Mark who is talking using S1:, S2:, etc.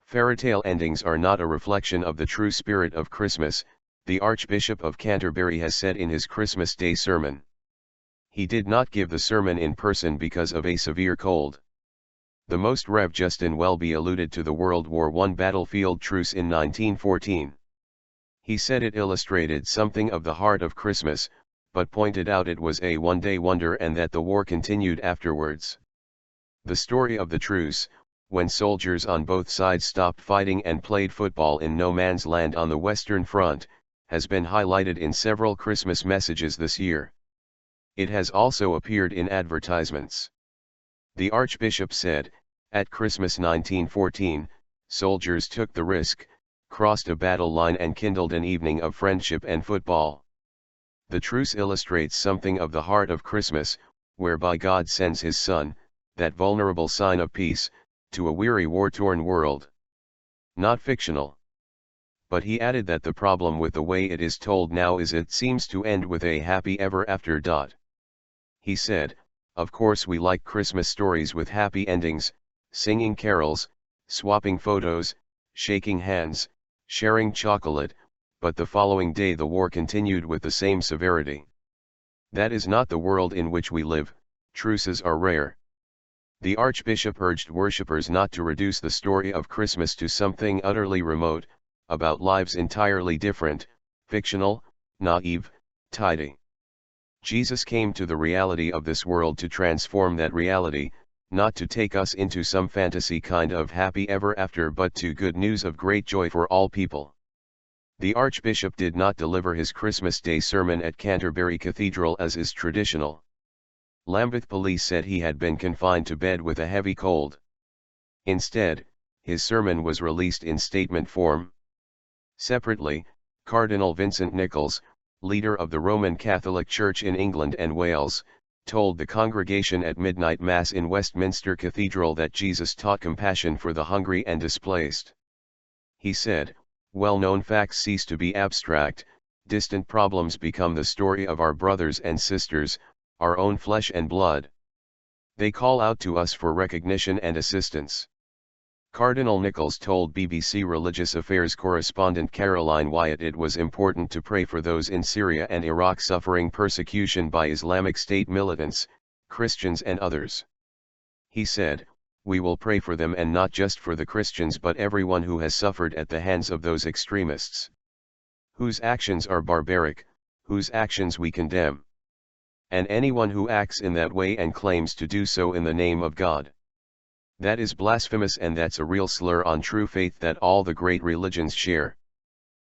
S1: Fairytale endings are not a reflection of the true spirit of Christmas, the Archbishop of Canterbury has said in his Christmas Day sermon. He did not give the sermon in person because of a severe cold. The Most Rev Justin Welby alluded to the World War I battlefield truce in 1914. He said it illustrated something of the heart of Christmas, but pointed out it was a one-day wonder and that the war continued afterwards. The story of the truce, when soldiers on both sides stopped fighting and played football in no man's land on the Western Front, has been highlighted in several Christmas messages this year. It has also appeared in advertisements. The Archbishop said, "At Christmas 1914, soldiers took the risk, crossed a battle line and kindled an evening of friendship and football. The truce illustrates something of the heart of Christmas, whereby God sends His Son, that vulnerable sign of peace, to a weary war-torn world." Not fictional. But he added that the problem with the way it is told now is it seems to end with a happy ever after. He said, "Of course we like Christmas stories with happy endings, singing carols, swapping photos, shaking hands, sharing chocolate, but the following day the war continued with the same severity. That is not the world in which we live. Truces are rare." The Archbishop urged worshippers not to reduce the story of Christmas to something utterly remote, about lives entirely different, fictional, naive, tidy. Jesus came to the reality of this world to transform that reality, not to take us into some fantasy kind of happy ever after but to good news of great joy for all people. The Archbishop did not deliver his Christmas Day sermon at Canterbury Cathedral as is traditional. Lambeth police said he had been confined to bed with a heavy cold. Instead, his sermon was released in statement form. Separately, Cardinal Vincent Nichols, leader of the Roman Catholic Church in England and Wales, told the congregation at midnight Mass in Westminster Cathedral that Jesus taught compassion for the hungry and displaced. He said, "Well-known facts cease to be abstract, distant problems become the story of our brothers and sisters, our own flesh and blood. They call out to us for recognition and assistance." Cardinal Nichols told BBC Religious Affairs correspondent Caroline Wyatt it was important to pray for those in Syria and Iraq suffering persecution by Islamic State militants, Christians and others. He said, "We will pray for them and not just for the Christians but everyone who has suffered at the hands of those extremists, whose actions are barbaric, whose actions we condemn. And anyone who acts in that way and claims to do so in the name of God. That is blasphemous and that's a real slur on true faith that all the great religions share."